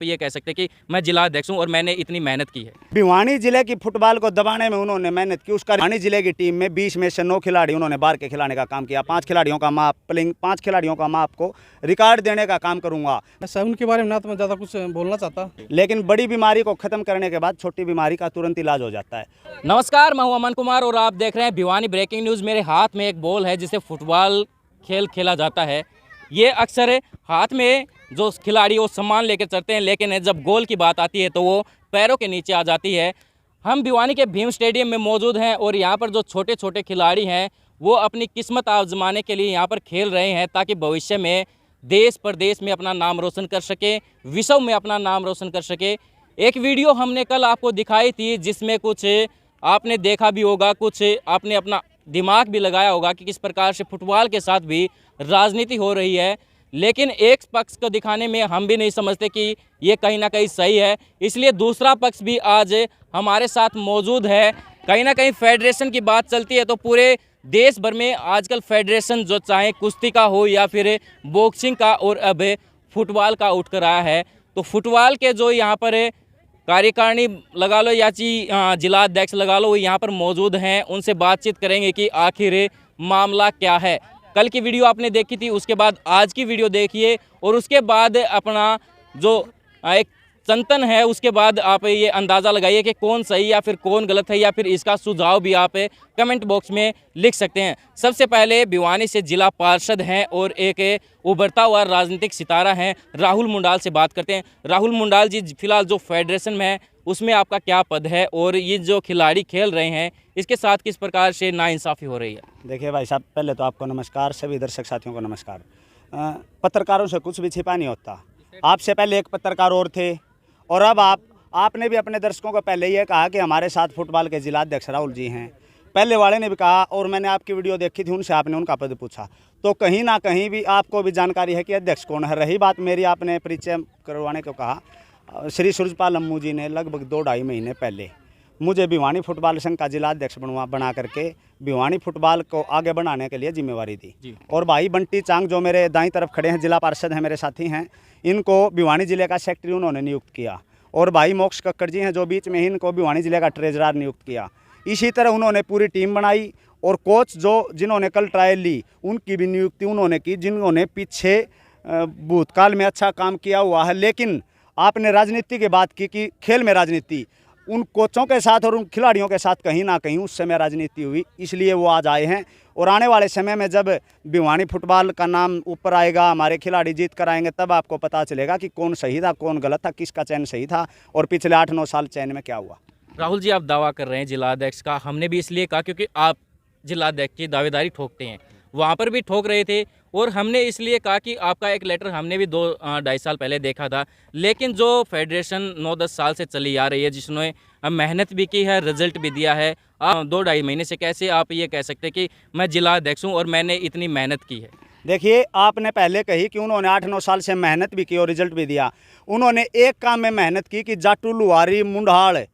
ये कह सकते हैं कि मैं जिला अध्यक्ष हूँ और मैंने इतनी मेहनत की है। भिवानी जिले की फुटबॉल को दबाने में उन्होंने मेहनत की। उसका भिवानी जिले की टीम में 20 में से 9 खिलाड़ी उन्होंने बाहर के खिलाने का काम किया। 5 खिलाड़ियों का मैं आपको रिकॉर्ड देने का काम करूंगा। ऐसा उनके बारे में ना तो मैं ज़्यादा कुछ बोलना चाहता, लेकिन बड़ी बीमारी को खत्म करने के बाद छोटी बीमारी का तुरंत इलाज हो जाता है। नमस्कार, मैं हूं अमन कुमार और आप देख रहे हैं भिवानी ब्रेकिंग न्यूज़। मेरे हाथ में एक बॉल है जिसे फुटबॉल खेल खेला जाता है। ये अक्सर हाथ में जो खिलाड़ी वो सम्मान लेकर चलते हैं, लेकिन जब गोल की बात आती है तो वो पैरों के नीचे आ जाती है। हम भिवानी के भीम स्टेडियम में मौजूद हैं और यहाँ पर जो छोटे छोटे खिलाड़ी हैं वो अपनी किस्मत आजमाने के लिए यहाँ पर खेल रहे हैं, ताकि भविष्य में देश प्रदेश में अपना नाम रोशन कर सके, विश्व में अपना नाम रोशन कर सके। एक वीडियो हमने कल आपको दिखाई थी जिसमें कुछ आपने देखा भी होगा, कुछ आपने अपना दिमाग भी लगाया होगा कि किस प्रकार से फुटबॉल के साथ भी राजनीति हो रही है। लेकिन एक पक्ष को दिखाने में हम भी नहीं समझते कि ये कहीं ना कहीं सही है, इसलिए दूसरा पक्ष भी आज हमारे साथ मौजूद है। कहीं ना कहीं फेडरेशन की बात चलती है तो पूरे देश भर में आजकल फेडरेशन जो चाहे कुश्ती का हो या फिर बॉक्सिंग का और अब फुटबॉल का उठ कर आया है। तो फुटबॉल के जो यहाँ पर कार्यकारिणी लगा लो या जिला अध्यक्ष लगा लो, वो यहाँ पर मौजूद हैं। उनसे बातचीत करेंगे कि आखिर मामला क्या है। कल की वीडियो आपने देखी थी, उसके बाद आज की वीडियो देखिए और उसके बाद अपना जो एक चिंतन है उसके बाद आप ये अंदाज़ा लगाइए कि कौन सही या फिर कौन गलत है, या फिर इसका सुझाव भी आप कमेंट बॉक्स में लिख सकते हैं। सबसे पहले भिवानी से जिला पार्षद हैं और एक उभरता हुआ राजनीतिक सितारा हैं, राहुल मुंडाल से बात करते हैं। राहुल मुंडाल जी, फिलहाल जो फेडरेशन में है उसमें आपका क्या पद है और ये जो खिलाड़ी खेल रहे हैं इसके साथ किस प्रकार से नाइंसाफ़ी हो रही है? देखिए भाई साहब, पहले तो आपको नमस्कार, सभी दर्शक साथियों को नमस्कार। पत्रकारों से कुछ भी छिपा नहीं होता। आपसे पहले एक पत्रकार और थे और अब आपने भी अपने दर्शकों को पहले ये कहा कि हमारे साथ फुटबॉल के जिला अध्यक्ष राहुल जी हैं। पहले वाले ने भी कहा और मैंने आपकी वीडियो देखी थी, उनसे आपने उनका पद पूछा, तो कहीं ना कहीं भी आपको भी जानकारी है कि अध्यक्ष कौन है। रही बात मेरी, आपने परिचय करवाने को कहा, श्री सूरजपाल अम्मू जी ने लगभग 2-2.5 महीने पहले मुझे भिवानी फुटबॉल संघ का जिला अध्यक्ष बना करके भिवानी फुटबॉल को आगे बढ़ाने के लिए जिम्मेवारी दी। और भाई बंटी चांग जो मेरे दाईं तरफ खड़े हैं, जिला पार्षद हैं, मेरे साथी हैं, इनको भिवानी जिले का सेक्रेटरी उन्होंने नियुक्त किया। और भाई मोक्ष कक्कड़ जी हैं जो बीच में ही, इनको भिवानी जिले का ट्रेजरर नियुक्त किया। इसी तरह उन्होंने पूरी टीम बनाई और कोच जिन्होंने कल ट्रायल ली उनकी भी नियुक्ति उन्होंने की, जिन्होंने पीछे भूतकाल में अच्छा काम किया हुआ है। लेकिन आपने राजनीति की बात की कि खेल में राजनीति, उन कोचों के साथ और उन खिलाड़ियों के साथ कहीं ना कहीं उस समय राजनीति हुई, इसलिए वो आज आए हैं। और आने वाले समय में जब भिवानी फुटबॉल का नाम ऊपर आएगा, हमारे खिलाड़ी जीत कर आएंगे, तब आपको पता चलेगा कि कौन सही था, कौन गलत था, किसका चयन सही था और पिछले 8-9 साल चयन में क्या हुआ। राहुल जी, आप दावा कर रहे हैं जिला अध्यक्ष का, हमने भी इसलिए कहा क्योंकि आप जिला अध्यक्ष की दावेदारी ठोकते हैं, वहाँ पर भी ठोक रहे थे। और हमने इसलिए कहा कि आपका एक लेटर हमने भी 2-2.5 साल पहले देखा था। लेकिन जो फेडरेशन 9-10 साल से चली आ रही है, जिसने मेहनत भी की है, रिजल्ट भी दिया है, 2-2.5 महीने से कैसे आप ये कह सकते हैं कि मैं जिला अध्यक्ष हूँ और मैंने इतनी मेहनत की है? देखिए, आपने पहले कही कि उन्होंने 8-9 साल से मेहनत भी की और रिजल्ट भी दिया। उन्होंने एक काम में मेहनत की कि जाटू, लुहारी, मुंडाल,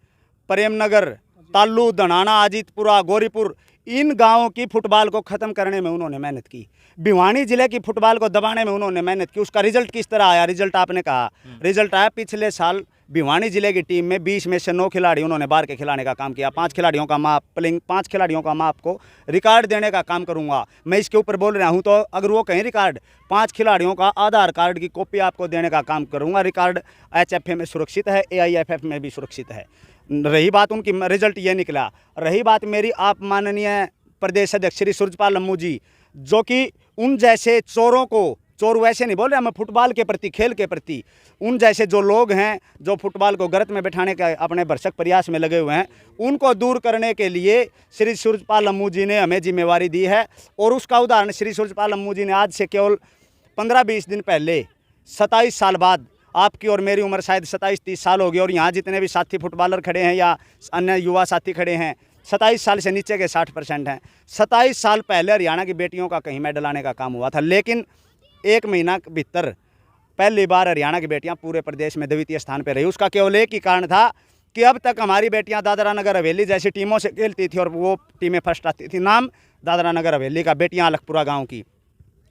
प्रेमनगर, ताल्लू, धनाना, अजीतपुरा, गौरीपुर, इन गांवों की फुटबॉल को ख़त्म करने में उन्होंने मेहनत की। भिवानी जिले की फुटबॉल को दबाने में उन्होंने मेहनत की। उसका रिजल्ट किस तरह आया? रिजल्ट आपने कहा, रिजल्ट आया पिछले साल भिवानी जिले की टीम में 20 में से 9 खिलाड़ी उन्होंने बाहर के खिलाने का काम किया। 5 खिलाड़ियों का मैं आपको रिकॉर्ड देने का काम करूंगा। मैं इसके ऊपर बोल रहा हूं, तो अगर वो कहीं रिकॉर्ड 5 खिलाड़ियों का आधार कार्ड की कॉपी आपको देने का काम करूंगा। रिकॉर्ड HFA में सुरक्षित है, AIFF में भी सुरक्षित है। रही बात उनकी, रिजल्ट ये निकला। रही बात मेरी, आप माननीय प्रदेश अध्यक्ष श्री सूरजपाल अम्मू जी, जो कि उन जैसे चोरों को, चोर वैसे नहीं बोल रहे, मैं फुटबॉल के प्रति, खेल के प्रति, उन जैसे जो लोग हैं जो फुटबॉल को गलत में बैठाने का अपने भरसक प्रयास में लगे हुए हैं, उनको दूर करने के लिए श्री सूरजपाल अम्मू जी ने हमें जिम्मेवारी दी है। और उसका उदाहरण श्री सूरजपाल अम्मू जी ने आज से केवल 15-20 दिन पहले, 27 साल बाद, आपकी और मेरी उम्र शायद 27-30 साल हो गई, और यहाँ जितने भी साथी फुटबॉलर खड़े हैं या अन्य युवा साथी खड़े हैं, 27 साल से नीचे के 60% हैं। 27 साल पहले हरियाणा की बेटियों का कहीं मेडल आने का काम हुआ था, लेकिन 1 महीना के भीतर पहली बार हरियाणा की बेटियां पूरे प्रदेश में द्वितीय स्थान पर रही। उसका केवल एक ही कारण था कि अब तक हमारी बेटियां दादरा नगर हवेली जैसी टीमों से खेलती थी और वो टीमें फर्स्ट आती थी। नाम दादरा नगर हवेली का, बेटियां अलखपुरा गाँव की।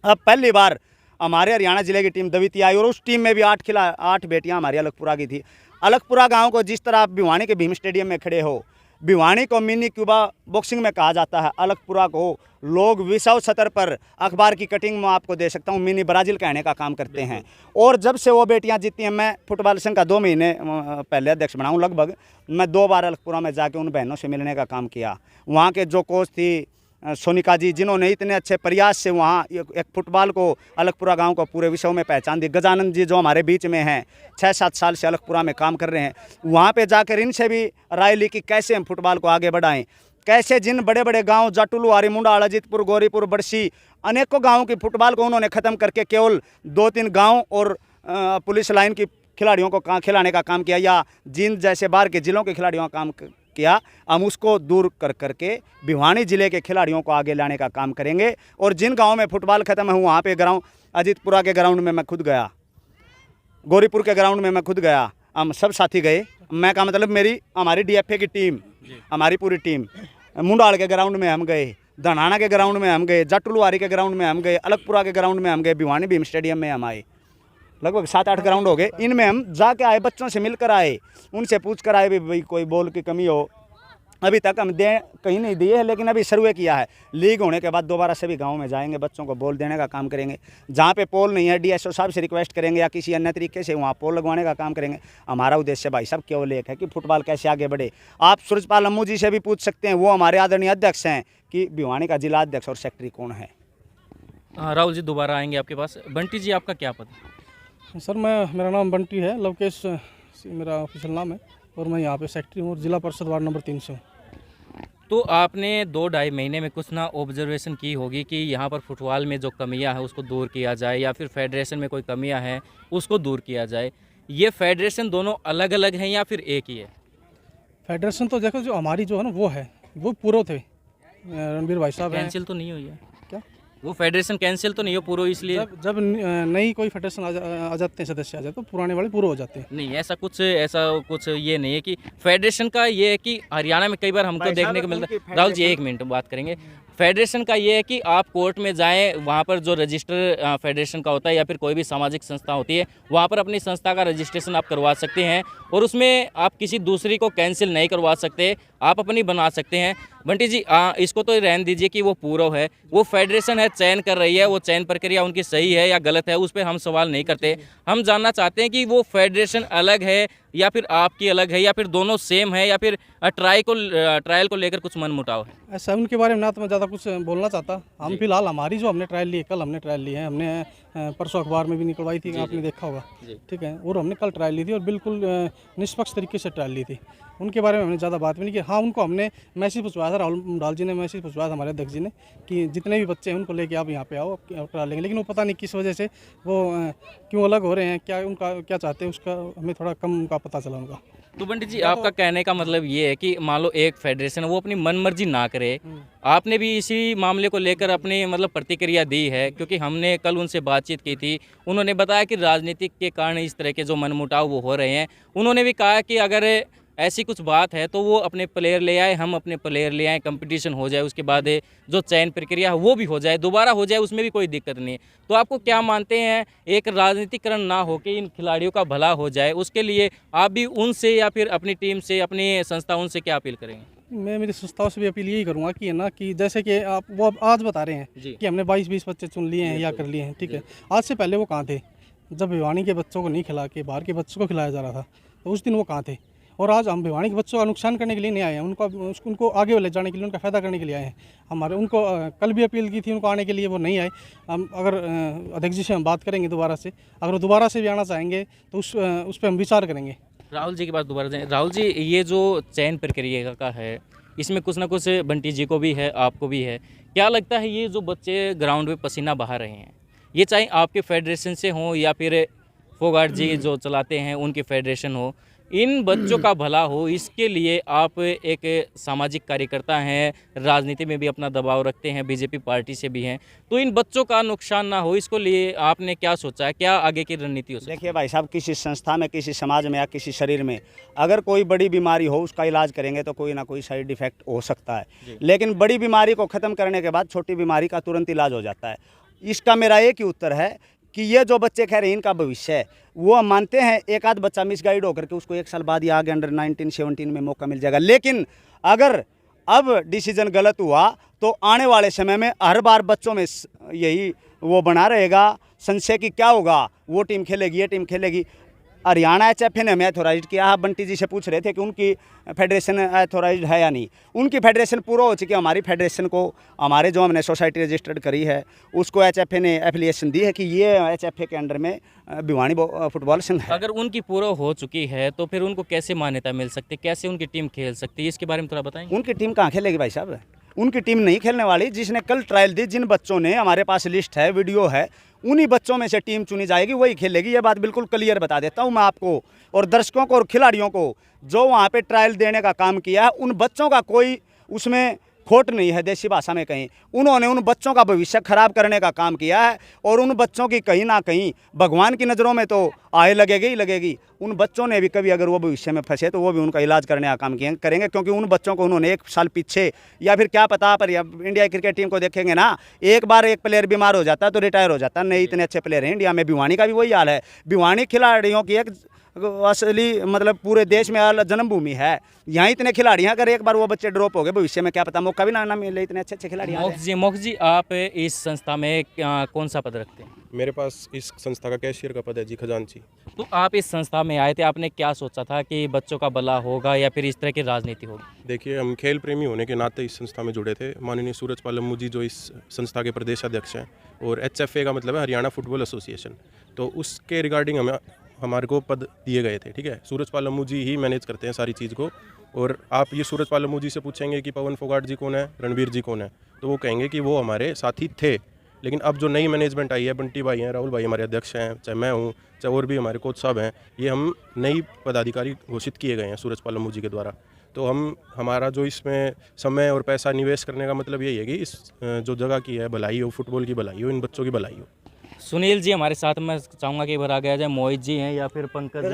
अब पहली बार हमारे हरियाणा जिले की टीम दवितिया आई और उस टीम में भी 8 बेटियां हमारी अलगपुरा की थी। अलगपुरा गांव को जिस तरह आप भिवानी के भीम स्टेडियम में खड़े हो, भिवानी को मिनी क्यूबा बॉक्सिंग में कहा जाता है, अलगपुरा को लोग विश्व स्तर पर अखबार की कटिंग में आपको दे सकता हूँ मिनी ब्राज़ील कहने का काम करते हैं। और जब से वो बेटियां जीती हैं, मैं फुटबॉल संघ का 2 महीने पहले अध्यक्ष बना हूँ लगभग, मैं 2 बार अलगपुरा में जाके उन बहनों से मिलने का काम किया। वहाँ के जो कोच थी सोनिका जी, जिन्होंने इतने अच्छे प्रयास से वहाँ एक फुटबॉल को अलगपुरा गांव को पूरे विश्व में पहचान दी। गजानंद जी जो हमारे बीच में हैं, 6-7 साल से अलगपुरा में काम कर रहे हैं, वहाँ पे जाकर इनसे भी राय ली कि कैसे हम फुटबॉल को आगे बढ़ाएं, कैसे जिन बड़े बड़े गांव जाटू लुहारी मुंडाल अजीतपुर गौरीपुर बड़सी अनेकों गाँवों की फुटबॉल को उन्होंने ख़त्म करके केवल 2-3 गाँव और पुलिस लाइन की खिलाड़ियों को खिलाने का काम किया, या जिन जैसे बाहर के ज़िलों के खिलाड़ियों का काम किया, हम उसको दूर कर करके भिवानी ज़िले के खिलाड़ियों को आगे लाने का काम करेंगे। और जिन गाँव में फुटबॉल ख़त्म है वहाँ पे ग्राउंड, अजीतपुरा के ग्राउंड में मैं खुद गया, गौरीपुर के ग्राउंड में मैं खुद गया, हम सब साथी गए। मैं का मतलब हमारी DFA की टीम, हमारी पूरी टीम, मुंडाल के ग्राउंड में हम गए, धनाना के ग्राउंड में हम गए, जाटू लुहारी के ग्राउंड में हम गए, अलगपुरा के ग्राउंड में हम गए, भिवानी भीम स्टेडियम में हम आए। लगभग 7-8 ग्राउंड हो गए, इनमें हम जाके आए, बच्चों से मिलकर आए, उनसे पूछ कर आए भी भाई कोई बॉल की कमी हो। अभी तक हम कहीं नहीं दिए है, लेकिन अभी सर्वे किया है। लीग होने के बाद दोबारा सभी गाँव में जाएंगे, बच्चों को बॉल देने का काम करेंगे। जहाँ पे पोल नहीं है, DSO साहब से रिक्वेस्ट करेंगे या किसी अन्य तरीके से वहाँ पोल लगवाने का काम करेंगे। हमारा उद्देश्य भाई साहब केवल एक है कि फुटबॉल कैसे आगे बढ़े। आप सूरजपाल अम्मू जी से भी पूछ सकते हैं, वो हमारे आदरणीय अध्यक्ष हैं, कि भिवानी का जिला अध्यक्ष और सेक्रेटरी कौन है। राहुल जी दोबारा आएंगे आपके पास। बंटी जी आपका क्या पद है? सर मेरा नाम बंटी है, लवकेश मेरा ऑफिशियल नाम है, और मैं यहाँ पे सेक्रेटरी हूँ और जिला परिषद वार्ड नंबर 3 से हूँ। तो आपने 2-2.5 महीने में कुछ ना ऑब्जर्वेशन की होगी कि यहाँ पर फुटबॉल में जो कमियां हैं उसको दूर किया जाए, या फिर फेडरेशन में कोई कमियां हैं उसको दूर किया जाए। ये फेडरेशन दोनों अलग अलग हैं या फिर एक ही है? फेडरेशन तो देखो, जो हमारी जो है ना वो पूर्व थे, रणबीर भाई साहब हैं। कैंसिल तो नहीं हुई है क्या वो फेडरेशन? कैंसिल तो नहीं हो पूरा, इसलिए जब नई कोई फेडरेशन आ जाते हैं, सदस्य आ जाते, तो पुराने वाले पूरे हो जाते हैं। नहीं, ऐसा कुछ ये नहीं है कि फेडरेशन का ये है कि हरियाणा में कई बार हमको देखने को मिलता है। राहुल जी 1 मिनट बात करेंगे। फेडरेशन का ये है कि आप कोर्ट में जाएं, वहाँ पर जो रजिस्टर फेडरेशन का होता है या फिर कोई भी सामाजिक संस्था होती है, वहाँ पर अपनी संस्था का रजिस्ट्रेशन आप करवा सकते हैं, और उसमें आप किसी दूसरी को कैंसिल नहीं करवा सकते, आप अपनी बना सकते हैं। बंटी जी इसको तो रहने दीजिए कि वो पूर्व है, वो फेडरेशन है चयन कर रही है, वो चयन प्रक्रिया उनकी सही है या गलत है उस पर हम सवाल नहीं करते। हम जानना चाहते हैं कि वो फेडरेशन अलग है या फिर आपकी अलग है, या फिर दोनों सेम है, या फिर ट्रायल को लेकर कुछ मनमुटाव है। ऐसा उनके बारे में ना तो मैं ज़्यादा कुछ बोलना चाहता। हम फिलहाल हमारी जो हमने ट्रायल ली है, कल हमने ट्रायल ली है, हमने परसों अखबार में भी निकलवाई थी, आपने देखा होगा, ठीक है, और हमने कल ट्रायल ली थी और बिल्कुल निष्पक्ष तरीके से ट्रायल ली थी। उनके बारे में हमने ज़्यादा बात भी नहीं की। हाँ, उनको हमने मैसेज पूछवाया था, राहुल मुंडाल जी ने मैसेज पूछवाया था हमारे अध्यक्ष जी ने, कि जितने भी बच्चे हैं उनको लेके आप यहाँ पे आओ, ट्रायल लेंगे, लेकिन वो पता नहीं किस वजह से वो क्यों अलग हो रहे हैं, क्या उनका क्या चाहते हैं, उसका हमें थोड़ा कम उनका पता चला उनका। तो बंटी जी आपका कहने का मतलब ये है कि मान लो एक फेडरेशन वो अपनी मनमर्जी ना करे, आपने भी इसी मामले को लेकर अपनी मतलब प्रतिक्रिया दी है, क्योंकि हमने कल उनसे बातचीत की थी, उन्होंने बताया कि राजनीतिक के कारण इस तरह के जो मनमुटाव वो हो रहे हैं। उन्होंने भी कहा कि अगर ऐसी कुछ बात है तो वो अपने प्लेयर ले आए, हम अपने प्लेयर ले आए, कंपटीशन हो जाए, उसके बाद जो चयन प्रक्रिया है वो भी हो जाए, दोबारा हो जाए, उसमें भी कोई दिक्कत नहीं। तो आपको क्या मानते हैं, एक राजनीतिकरण ना हो कि इन खिलाड़ियों का भला हो जाए, उसके लिए आप भी उनसे या फिर अपनी टीम से, अपनी संस्था, उनसे क्या अपील करेंगे? मैं मेरी संस्थाओं से भी अपील यही करूँगा कि है ना, कि जैसे कि आप वो आज बता रहे हैं कि हमने 22-20 बच्चे चुन लिए हैं या कर लिए हैं, ठीक है, आज से पहले वो कहाँ थे? जब भिवानी के बच्चों को नहीं खिला के बाहर के बच्चों को खिलाया जा रहा था, तो उस दिन वो कहाँ थे? और आज हम भिवानी के बच्चों का नुकसान करने के लिए नहीं आए हैं, उनको आगे ले जाने के लिए, उनका फ़ायदा करने के लिए आए हैं। हमारे उनको कल भी अपील की थी उनको आने के लिए, वो नहीं आए। हम अगर अध्यक्ष जी से हम बात करेंगे दोबारा से, अगर वो दोबारा से भी आना चाहेंगे तो उस पर हम विचार करेंगे। राहुल जी के पास दोबारा जाएं। राहुल जी, ये जो चयन प्रक्रिया का है, इसमें कुछ ना कुछ बंटी जी को भी है, आपको भी है, क्या लगता है ये जो बच्चे ग्राउंड में पसीना बहा रहे हैं, ये चाहे आपके फेडरेशन से हो या फिर फोगाट जी जो चलाते हैं उनकी फेडरेशन हो, इन बच्चों का भला हो, इसके लिए आप एक सामाजिक कार्यकर्ता हैं, राजनीति में भी अपना दबाव रखते हैं, बीजेपी पार्टी से भी हैं, तो इन बच्चों का नुकसान ना हो, इसको लिए आपने क्या सोचा है, क्या आगे की रणनीति हो सकती है? देखिए भाई साहब, किसी संस्था में, किसी समाज में या किसी शरीर में अगर कोई बड़ी बीमारी हो, उसका इलाज करेंगे तो कोई ना कोई साइड इफेक्ट हो सकता है, लेकिन बड़ी बीमारी को ख़त्म करने के बाद छोटी बीमारी का तुरंत इलाज हो जाता है। इसका मेरा एक ही उत्तर है कि ये जो बच्चे कह रहे हैं इनका भविष्य है, वो हम मानते हैं एक आध बच्चा मिसगाइड होकर के उसको 1 साल बाद या आगे अंडर 19 17 में मौका मिल जाएगा। लेकिन अगर अब डिसीजन गलत हुआ तो आने वाले समय में हर बार बच्चों में यही वो बना रहेगा संशय कि क्या होगा, वो टीम खेलेगी ये टीम खेलेगी। हरियाणा HFA ने हमें अथोराइज किया। आप बंटी जी से पूछ रहे थे कि उनकी फेडरेशन अथोराइज है या नहीं। उनकी फेडरेशन पूरा हो चुकी है। हमारी फेडरेशन को, हमारे जो हमने सोसाइटी रजिस्टर्ड करी है उसको HFA ने एफिलिएशन दी है कि ये HFA के अंडर में भिवानी फुटबॉल संघ है। अगर उनकी पूरा हो चुकी है तो फिर उनको कैसे मान्यता मिल सकती है, कैसे उनकी टीम खेल सकती है, इसके बारे में थोड़ा बताएंगे। उनकी टीम कहाँ खेलेगी भाई साहब, उनकी टीम नहीं खेलने वाली। जिसने कल ट्रायल दी, जिन बच्चों ने, हमारे पास लिस्ट है, वीडियो है, उन्हीं बच्चों में से टीम चुनी जाएगी, वही खेलेगी। ये बात बिल्कुल क्लियर बता देता हूँ मैं आपको और दर्शकों को और खिलाड़ियों को। जो वहाँ पे ट्रायल देने का काम किया है उन बच्चों का कोई उसमें खोट नहीं है, देसी भाषा में कहीं। उन्होंने उन बच्चों का भविष्य खराब करने का काम किया है और उन बच्चों की कहीं ना कहीं भगवान की नज़रों में तो आय लगेगी ही लगेगी। उन बच्चों ने भी कभी अगर वो भविष्य में फंसे तो वो भी उनका इलाज करने का काम करेंगे, क्योंकि उन बच्चों को उन्होंने 1 साल पीछे या फिर क्या पता, पर इंडिया क्रिकेट टीम को देखेंगे ना, एक बार एक प्लेयर बीमार हो जाता तो रिटायर हो जाता। नहीं, इतने अच्छे प्लेयर हैं इंडिया में। भिवानी का भी वही हाल है। भिवानी खिलाड़ियों की एक असली मतलब पूरे देश में जन्मभूमि है। यहाँ इतने खिलाड़ी हैं, अगर एक बार वो बच्चे ड्रॉप हो गए भविष्य में क्या पता मौका भी ना मिले। इतने अच्छे अच्छे खिलाड़ी हैं। मोक्ष जी, आप इस संस्था में कौन सा पद रखते हैं? मेरे पास इस संस्था का कैशियर का पद है जी, खजांची। तो आप इस संस्था में आए थे, आपने क्या सोचा था कि बच्चों का भला होगा या फिर इस तरह की राजनीति होगी? देखिए, हम खेल प्रेमी होने के नाते इस संस्था में जुड़े थे। माननीय सूरजपाल लम्बू जी जो इस संस्था के प्रदेश अध्यक्ष हैं, और HFA का मतलब है हरियाणा फुटबॉल एसोसिएशन, तो उसके रिगार्डिंग हमारे को पद दिए गए थे। ठीक है, सूरजपाल लम्बू जी ही मैनेज करते हैं सारी चीज़ को। और आप ये सूरजपाल लम्बू जी से पूछेंगे कि पवन फोगाट जी कौन है, रणवीर जी कौन है, तो वो कहेंगे कि वो हमारे साथी थे। लेकिन अब जो नई मैनेजमेंट आई है, बंटी भाई हैं, राहुल भाई हमारे अध्यक्ष हैं, चाहे मैं हूँ, चाहे और भी हमारे कोच साहब हैं, ये हम नई पदाधिकारी घोषित किए गए हैं सूरजपाल लम्बू जी के द्वारा। तो हमारा जो इसमें समय और पैसा निवेश करने का मतलब यही है कि इस जो जगह की है भलाई हो, फुटबॉल की भलाई हो, इन बच्चों की भलाई हो। सुनील जी हमारे साथ, मैं चाहूँगा कि एक बार आ गया जाए। मोहित जी हैं या फिर पंकज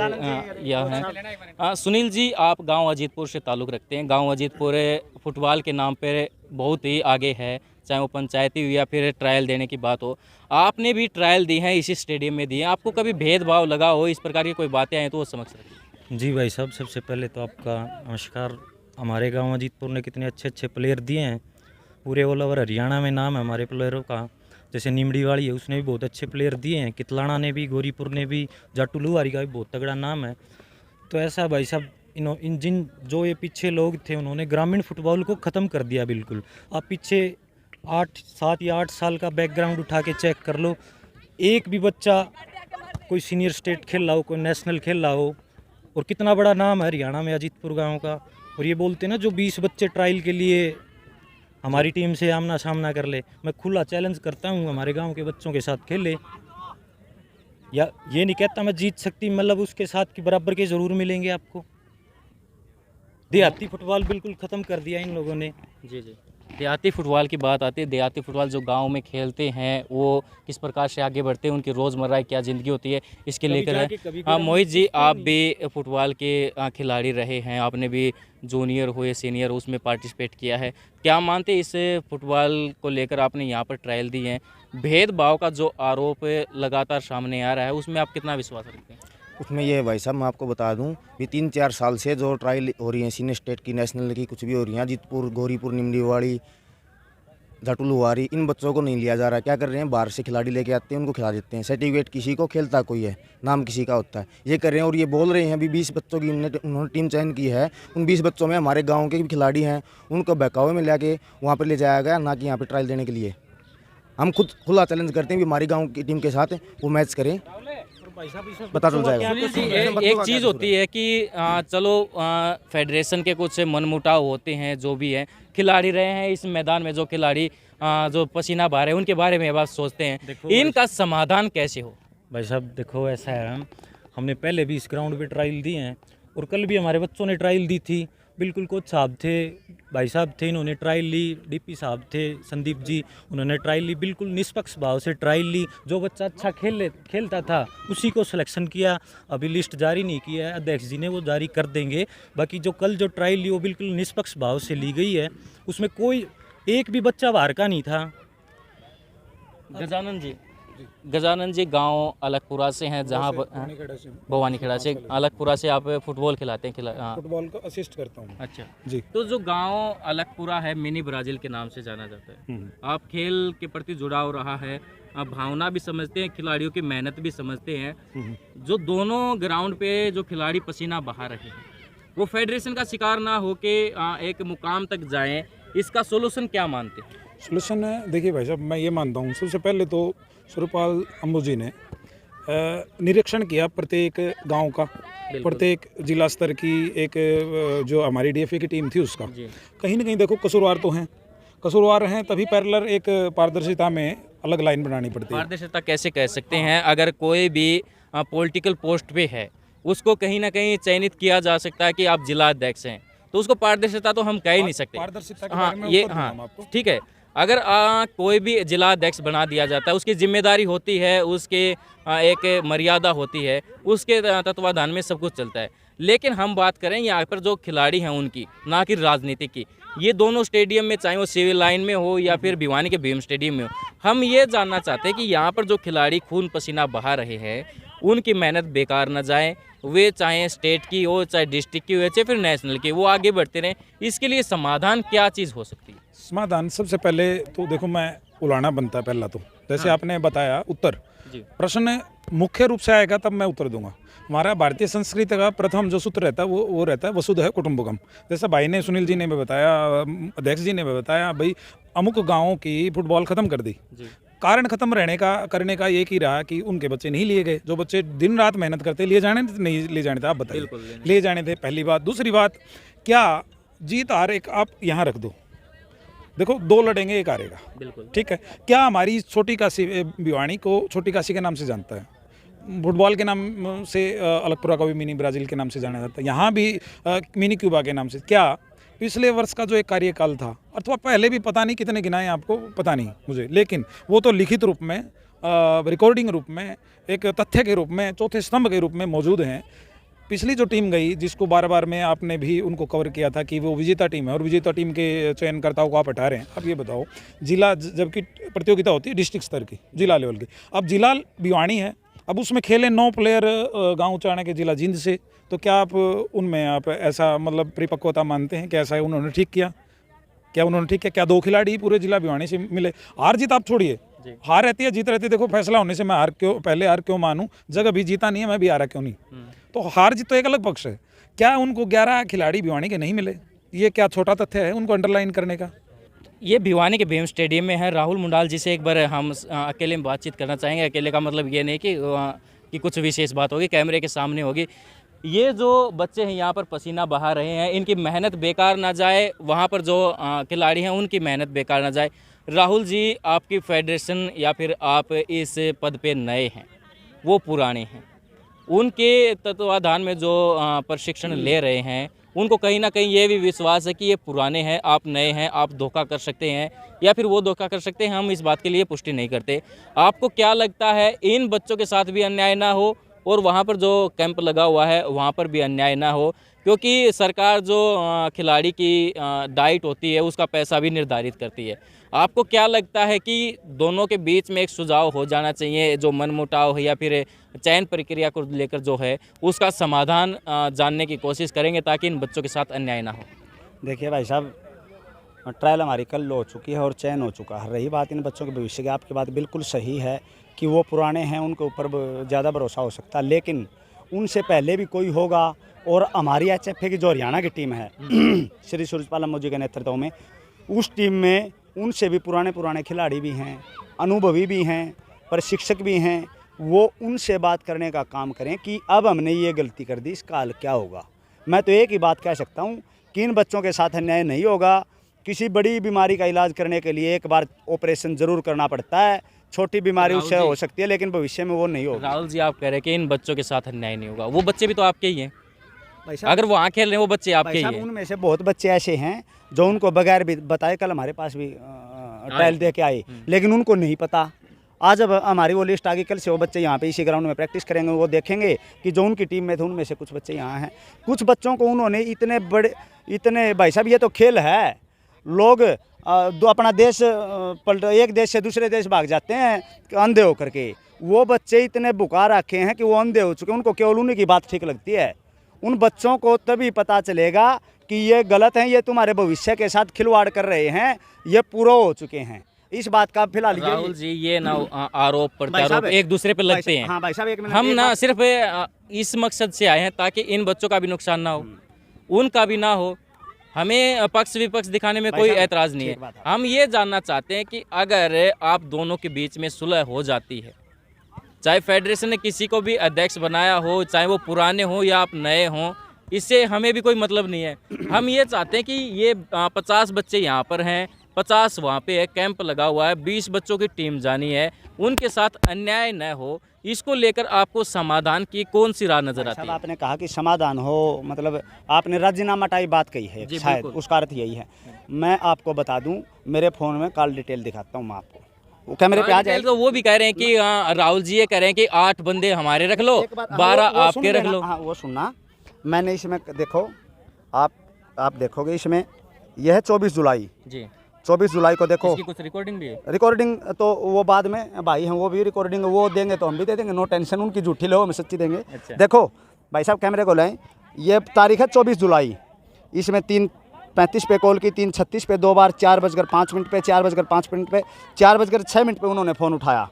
या हैं। सुनील जी, आप गांव अजीतपुर से ताल्लुक़ रखते हैं। गांव अजीतपुर फुटबॉल के नाम पर बहुत ही आगे है, चाहे वो पंचायती हो या फिर ट्रायल देने की बात हो। आपने भी ट्रायल दी है, इसी स्टेडियम में दी है। आपको कभी भेदभाव लगा हो, इस प्रकार की कोई बातें आएँ तो वो समझ सकते? जी भाई साहब, सबसे पहले तो आपका नमस्कार। हमारे गांव अजीतपुर ने कितने अच्छे अच्छे प्लेयर दिए हैं। पूरे ऑल ओवर हरियाणा में नाम है हमारे प्लेयरों का। जैसे निमड़ी वाली है, उसने भी बहुत अच्छे प्लेयर दिए हैं। कितलाना ने भी, गोरीपुर ने भी, जाटू लुहारी का भी बहुत तगड़ा नाम है। तो ऐसा भाई साहब, इन जिन जो ये पीछे लोग थे उन्होंने ग्रामीण फुटबॉल को ख़त्म कर दिया बिल्कुल। आप पीछे 7 या 8 साल का बैकग्राउंड उठा के चेक कर लो, एक भी बच्चा कोई सीनियर स्टेट खेल रहा हो, कोई नेशनल खेल रहा हो, और कितना बड़ा नाम है हरियाणा में अजीतपुर गांव का। और ये बोलते ना, जो 20 बच्चे ट्रायल के लिए हमारी टीम से आमना सामना कर ले, मैं खुला चैलेंज करता हूँ हमारे गांव के बच्चों के साथ खेले। या ये नहीं कहता मैं जीत सकती, मतलब उसके साथ की बराबर के ज़रूर मिलेंगे आपको। देहाती फुटबॉल बिल्कुल ख़त्म कर दिया इन लोगों ने। जी जी, देहाती फुटबॉल की बात आती है। देहाती फुटबॉल जो गांव में खेलते हैं वो किस प्रकार से आगे बढ़ते हैं, उनकी रोज़मर्रा की क्या ज़िंदगी होती है, इसके लेकर है। हाँ मोहित जी, आप भी फुटबॉल के खिलाड़ी रहे हैं, आपने भी जूनियर हुए, सीनियर, उसमें पार्टिसिपेट किया है। क्या मानते हैं इस फुटबॉल को लेकर आपने यहाँ पर ट्रायल दी हैं, भेदभाव का जो आरोप लगातार सामने आ रहा है, उसमें आप कितना विश्वास रखते हैं? उसमें ये भाई साहब, मैं आपको बता दूं भी 3-4 साल से जो ट्रायल हो रही हैं, सीनियर स्टेट की, नेशनल की, कुछ भी हो रही हैं, अजीतपुर, गौरीपुर, निमड़ीवाड़ी, जाटू लुहारी, इन बच्चों को नहीं लिया जा रहा। क्या कर रहे हैं, बाहर से खिलाड़ी लेके आते हैं, उनको खिला देते हैं। सर्टिफिकेट किसी को, खेलता कोई है, नाम किसी का होता है। ये कर रहे हैं और ये बोल रहे हैं अभी 20 बच्चों की उन्होंने टीम चयन की है। उन 20 बच्चों में हमारे गाँव के भी खिलाड़ी हैं, उनको बहकावे में लेके वहाँ पर ले जाया गया, ना कि यहाँ पर ट्रायल देने के लिए। हम खुद खुला चैलेंज करते हैं कि हमारी गाँव की टीम के साथ वो मैच करें, पता चल जाएगा। एक चीज़ होती है कि चलो फेडरेशन के कुछ मनमुटाव होते हैं, जो भी है, खिलाड़ी रहे हैं इस मैदान में, जो खिलाड़ी जो पसीना बहा रहे हैं उनके बारे में बात सोचते हैं, इनका समाधान कैसे हो? भाई साहब देखो, ऐसा है, हमने पहले भी इस ग्राउंड पे ट्रायल दी हैं और कल भी हमारे बच्चों ने ट्रायल दी थी। बिल्कुल कोच साहब थे, भाई साहब थे, इन्होंने ट्रायल ली। DP साहब थे संदीप जी, उन्होंने ट्रायल ली, बिल्कुल निष्पक्ष भाव से ट्रायल ली। जो बच्चा अच्छा खेलता था उसी को सिलेक्शन किया। अभी लिस्ट जारी नहीं किया है अध्यक्ष जी ने, वो जारी कर देंगे। बाकी जो कल जो ट्रायल ली वो बिल्कुल निष्पक्ष भाव से ली गई है, उसमें कोई एक भी बच्चा बाहर का नहीं था। गजानन जी, गजानन जी गांव अलगपुरा से हैं, जहां भवानीखेड़ा से अलगपुरा से आप फुटबॉल खिलाते हैं? फुटबॉल को असिस्ट करता हूँ। अच्छा जी। तो जो गांव अलगपुरा है, मिनी ब्राजील के नाम से जाना जाता है, आप खेल के प्रति जुड़ाव रहा है, आप भावना भी समझते हैं, खिलाड़ियों की मेहनत भी समझते हैं। जो दोनों ग्राउंड पे जो खिलाड़ी पसीना बहा रहे हैं, वो फेडरेशन का शिकार ना होके एक मुकाम तक जाएं, इसका सोल्यूशन क्या मानते हैं? सोल्यूशन देखिए भाई साहब, मैं ये मानता हूँ सबसे पहले तो सुरपाल अम्बू जी ने निरीक्षण किया प्रत्येक गांव का, प्रत्येक जिला स्तर की एक जो हमारी डीएफए की टीम थी उसका। कहीं ना कहीं देखो कसूरवार तो हैं, कसूरवार हैं, तभी पैरेलल एक पारदर्शिता में अलग लाइन बनानी पड़ती है। पारदर्शिता कैसे कह सकते हैं? अगर कोई भी पॉलिटिकल पोस्ट पे है, उसको कहीं ना कहीं चयनित किया जा सकता है कि आप जिला अध्यक्ष हैं, तो उसको पारदर्शिता तो हम कह ही नहीं सकते। पारदर्शिता के हाँ, बारे में ये ऊपर हाँ दूंगा आपको। ठीक है। अगर कोई भी जिला अध्यक्ष बना दिया जाता है, उसकी जिम्मेदारी होती है, उसके एक मर्यादा होती है, उसके तत्वाधान में सब कुछ चलता है। लेकिन हम बात करें यहाँ पर जो खिलाड़ी हैं उनकी, ना कि राजनीति की। ये दोनों स्टेडियम में, चाहे वो सिविल लाइन में हो या फिर भिवानी के भीम स्टेडियम में हो, हम ये जानना चाहते हैं कि यहाँ पर जो खिलाड़ी खून पसीना बहा रहे हैं, उनकी मेहनत बेकार न जाए। वे चाहे स्टेट की हो, चाहे डिस्ट्रिक्ट की हो, चाहे फिर नेशनल की, वो आगे बढ़ते रहें। इसके लिए समाधान क्या चीज़ हो सकती है? समाधान सबसे पहले तो देखो, मैं उलाना बनता है पहला तो, जैसे आपने बताया उत्तर, प्रश्न मुख्य रूप से आएगा तब मैं उत्तर दूंगा। हमारा भारतीय संस्कृति का प्रथम जो सूत्र रहता है वो रहता है वसुधैव कुटुंबकम। जैसा भाई ने, सुनील जी ने भी बताया, अध्यक्ष जी ने भी बताया, भाई अमुक गाँव की फुटबॉल खत्म कर दी। कारण खत्म करने का एक ही रहा कि उनके बच्चे नहीं लिए गए। जो बच्चे दिन रात मेहनत करते, लिए जाने थे नहीं लिए जाने थे? आप बताइए। लिए जाने थे, पहली बात। दूसरी बात, क्या जीत हार एक आप यहाँ रख दो, देखो दो लड़ेंगे, एक हारेगा, बिल्कुल ठीक है। क्या हमारी छोटी काशी भिवानी को छोटी काशी के नाम से जानता है? फुटबॉल के नाम से अलगपुरा को भी मिनी ब्राजील के नाम से जाना जाता है, यहाँ भी मिनी क्यूबा के नाम से। क्या पिछले वर्ष का जो एक कार्यकाल था, अथवा पहले भी पता नहीं कितने गिनाए आपको, पता नहीं मुझे, लेकिन वो तो लिखित रूप में, रिकॉर्डिंग रूप में, एक तथ्य के रूप में, चौथे स्तंभ के रूप में मौजूद हैं। पिछली जो टीम गई, जिसको बार बार में आपने भी उनको कवर किया था कि वो विजेता टीम है, और विजेता टीम के चयनकर्ताओं को आप हटा रहे हैं। अब ये बताओ, जिला, जबकि प्रतियोगिता होती है डिस्ट्रिक्ट स्तर की, जिला लेवल की, अब जिला भिवानी है, अब उसमें खेले 9 प्लेयर गांव चाणा के जिला जिंद से, तो क्या आप उनमें आप ऐसा मतलब परिपक्वता मानते हैं कि ऐसा उन्होंने ठीक किया? क्या उन्होंने ठीक किया? क्या 2 खिलाड़ी पूरे जिला भिवानी से मिले? हार जीत आप छोड़िए, हार रहती है, जीत रहती है। देखो फैसला होने से मैं हार क्यों मानूं, जब अभी जीता नहीं है, मैं भी हारा क्यों नहीं? तो हार जीत तो एक अलग पक्ष है। क्या उनको 11 खिलाड़ी भिवानी के नहीं मिले? ये क्या छोटा तथ्य है उनको अंडरलाइन करने का? ये भिवानी के भीम स्टेडियम में है। राहुल मुंडाल जी से एक बार हम अकेले में बातचीत करना चाहेंगे। अकेले का मतलब ये नहीं कि कुछ विशेष बात होगी, कैमरे के सामने होगी। ये जो बच्चे हैं यहाँ पर पसीना बहा रहे हैं, इनकी मेहनत बेकार ना जाए, वहाँ पर जो खिलाड़ी हैं उनकी मेहनत बेकार ना जाए। राहुल जी, आपकी फेडरेशन या फिर आप इस पद पे नए हैं, वो पुराने हैं, उनके तत्वाधान में जो प्रशिक्षण ले रहे हैं, उनको कहीं ना कहीं ये भी विश्वास है कि ये पुराने हैं, आप नए हैं, आप धोखा कर सकते हैं या फिर वो धोखा कर सकते हैं। हम इस बात के लिए पुष्टि नहीं करते। आपको क्या लगता है, इन बच्चों के साथ भी अन्याय ना हो और वहाँ पर जो कैंप लगा हुआ है वहाँ पर भी अन्याय ना हो? क्योंकि सरकार जो खिलाड़ी की डाइट होती है, उसका पैसा भी निर्धारित करती है। आपको क्या लगता है कि दोनों के बीच में एक सुझाव हो जाना चाहिए, जो मनमुटाव है या फिर चयन प्रक्रिया को लेकर जो है उसका समाधान जानने की कोशिश करेंगे, ताकि इन बच्चों के साथ अन्याय ना हो? देखिए भाई साहब, ट्रायल हमारी कल हो चुकी है और चयन हो चुका है। रही बात इन बच्चों के भविष्य की, आपकी बात बिल्कुल सही है कि वो पुराने हैं, उनके ऊपर ज़्यादा भरोसा हो सकता है, लेकिन उनसे पहले भी कोई होगा। और हमारी HFA की जो हरियाणा की टीम है श्री सूरजपाल अम्बू जी के नेतृत्व में, उस टीम में उनसे भी पुराने खिलाड़ी भी हैं, अनुभवी भी हैं, प्रशिक्षक भी हैं। वो उनसे बात करने का काम करें कि अब हमने ये गलती कर दी, इसका हल क्या होगा। मैं तो एक ही बात कह सकता हूँ कि इन बच्चों के साथ अन्याय नहीं होगा। किसी बड़ी बीमारी का इलाज करने के लिए एक बार ऑपरेशन ज़रूर करना पड़ता है, छोटी बीमारी उससे हो सकती है, लेकिन भविष्य में वो नहीं होगा। राहुल जी, आप कह रहे हैं कि इन बच्चों के साथ अन्याय नहीं होगा, वो बच्चे भी तो आपके ही हैं। अगर वो वहाँ खेल रहे हैं, वो बच्चे आपके ही हैं। उनमें से बहुत बच्चे ऐसे हैं जो उनको बगैर भी बताए, कल हमारे पास भी ट्रायल दे के आए, लेकिन उनको नहीं पता। आज अब हमारी वो लिस्ट आ गई, कल से वो बच्चे यहाँ पे इसी ग्राउंड में प्रैक्टिस करेंगे। वो देखेंगे कि जो उनकी टीम में थे उनमें से कुछ बच्चे यहाँ हैं। कुछ बच्चों को उन्होंने इतने भाई साहब, ये तो खेल है, लोग अपना देश पलट एक देश से दूसरे देश भाग जाते हैं अंधे होकर के। वो बच्चे इतने बुका रखे हैं कि वो अंधे हो चुके हैं, उनको केवल उन्हीं की बात ठीक लगती है। उन बच्चों को तभी पता चलेगा कि ये गलत है, ये तुम्हारे भविष्य के साथ खिलवाड़ कर रहे हैं, ये पूरा हो चुके हैं। इस बात का फिलहाल राहुल जी ये ना आरोप प्रत्यारोप एक दूसरे पे लगते हैं। हाँ भाई साहब, एक मिनट, हम एक ना बात- सिर्फ इस मकसद से आए हैं ताकि इन बच्चों का भी नुकसान ना हो, उनका भी ना हो। हमें पक्ष विपक्ष दिखाने में भाई कोई साहब, ऐतराज़ नहीं ठीक है। बात है। हम ये जानना चाहते हैं कि अगर आप दोनों के बीच में सुलह हो जाती है, चाहे फेडरेशन ने किसी को भी अध्यक्ष बनाया हो, चाहे वो पुराने हो या आप नए हों, इससे हमें भी कोई मतलब नहीं है। हम ये चाहते हैं कि ये 50 बच्चे यहाँ पर हैं, 50 वहाँ पे है, कैंप लगा हुआ है, 20 बच्चों की टीम जानी है, उनके साथ अन्याय न हो, इसको लेकर आपको समाधान की कौन सी राह नजर आती साहब है? आपने कहा कि समाधान हो, मतलब आपने राजीनामा टाइप बात कही है जी, शायद, बिल्कुल। उसका अर्थ यही है। मैं आपको बता दूं, मेरे फ़ोन में कॉल डिटेल दिखाता हूं मैं आपको, वो कैमरे पे आ जाएगा। तो वो भी कह रहे हैं कि राहुल जी ये कह रहे हैं कि 8 बंदे हमारे रख लो, एक बात- हाँ, 12 वो सुन आपके रख लेना। लो। हाँ वो सुनना, मैंने इसमें देखो, आप देखोगे इसमें, यह है 24 जुलाई, जी 24 जुलाई को देखो। इसकी कुछ रिकॉर्डिंग भी है? रिकॉर्डिंग तो वो बाद में भाई हैं, वो भी रिकॉर्डिंग वो देंगे तो हम भी दे देंगे, नो टेंशन। उनकी झूठी लो, हम सच्ची देंगे। अच्छा। देखो भाई साहब, कैमरे को लें, ये तारीख है 24 जुलाई। इसमें 3:35 पे कॉल की, 3:36 पे 2 बार, 4:05 पे, 4:05 पे, 4:06 पे उन्होंने फ़ोन उठाया,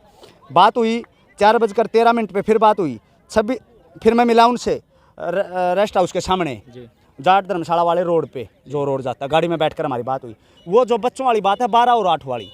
बात हुई। 4:13 पे फिर बात हुई। 26 फिर मैं मिला उनसे रेस्ट हाउस के सामने, जी जाट धर्मशाला वाले रोड पे, जो रोड जाता है, गाड़ी में बैठकर हमारी बात हुई। वो जो बच्चों वाली बात है 12 और 8 वाली,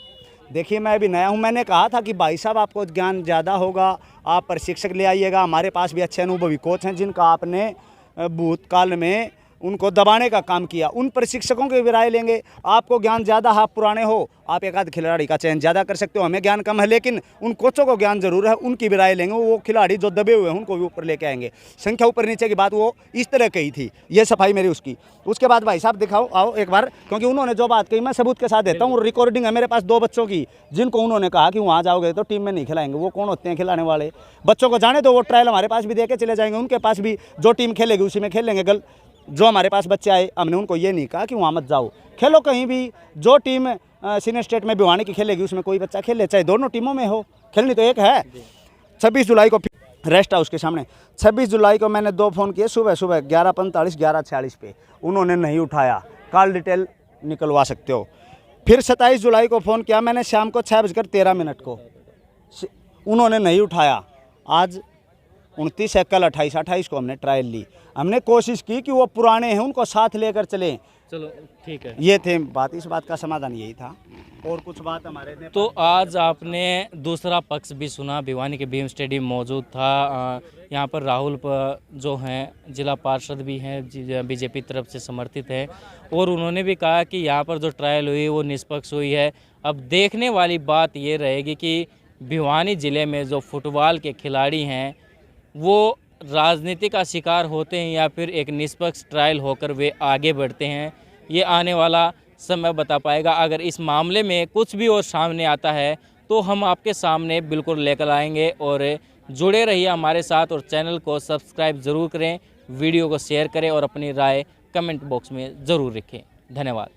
देखिए मैं अभी नया हूँ, मैंने कहा था कि भाई साहब आपको ज्ञान ज़्यादा होगा, आप प्रशिक्षक ले आइएगा। हमारे पास भी अच्छे अनुभवी कोच हैं जिनका आपने भूतकाल में उनको दबाने का काम किया, उन प्रशिक्षकों की भी राय लेंगे। आपको ज्ञान ज़्यादा है, आप पुराने हो, आप एक आध खिलाड़ी का चयन ज़्यादा कर सकते हो, हमें ज्ञान कम है, लेकिन उन कोचों को ज्ञान जरूर है, उनकी भी राय लेंगे। वो खिलाड़ी जो दबे हुए हैं उनको भी ऊपर लेके आएंगे। संख्या ऊपर नीचे की बात वो इस तरह कही थी, ये सफाई मेरी उसकी। उसके बाद भाई साहब दिखाओ, आओ एक बार, क्योंकि उन्होंने जो बात कही मैं सबूत के साथ देता हूँ। रिकॉर्डिंग है मेरे पास 2 बच्चों की, जिनको उन्होंने कहा कि वहाँ जाओगे तो टीम में नहीं खिलाएंगे। वो कौन होते हैं खिलाने वाले? बच्चों को जाने दो, वो ट्रायल हमारे पास भी दे के चले जाएंगे, उनके पास भी जो टीम खेलेगी उसी में खेल लेंगे। जो हमारे पास बच्चे आए, हमने उनको ये नहीं कहा कि वहाँ मत जाओ, खेलो कहीं भी। जो टीम सीनियर स्टेट में भिवानी की खेलेगी उसमें कोई बच्चा खेल ले, चाहे दोनों टीमों में हो, खेलनी तो एक है। 26 जुलाई को रेस्ट हाउस के सामने, 26 जुलाई को मैंने 2 फ़ोन किए, सुबह 11:45, 11:46 पे, उन्होंने नहीं उठाया। कॉल डिटेल निकलवा सकते हो। फिर 27 जुलाई को फ़ोन किया मैंने शाम को 6:13 को, उन्होंने नहीं उठाया। आज 29 है, कल 28 को हमने ट्रायल ली। हमने कोशिश की कि वो पुराने हैं उनको साथ लेकर चलें। चलो ठीक है। ये थे बात, इस बात का समाधान यही था। और कुछ बात हमारे ने तो आज आपने दूसरा पक्ष भी सुना, भिवानी के भीम स्टेडियम मौजूद था। यहाँ पर राहुल जो हैं जिला पार्षद भी हैं, बीजेपी तरफ से समर्थित हैं, और उन्होंने भी कहा कि यहाँ पर जो ट्रायल हुई वो निष्पक्ष हुई है। अब देखने वाली बात ये रहेगी कि भिवानी ज़िले में जो फुटबॉल के खिलाड़ी हैं वो राजनीति का शिकार होते हैं या फिर एक निष्पक्ष ट्रायल होकर वे आगे बढ़ते हैं, ये आने वाला समय बता पाएगा। अगर इस मामले में कुछ भी और सामने आता है तो हम आपके सामने बिल्कुल लेकर आएंगे। और जुड़े रहिए हमारे साथ और चैनल को सब्सक्राइब ज़रूर करें, वीडियो को शेयर करें और अपनी राय कमेंट बॉक्स में ज़रूर लिखें। धन्यवाद।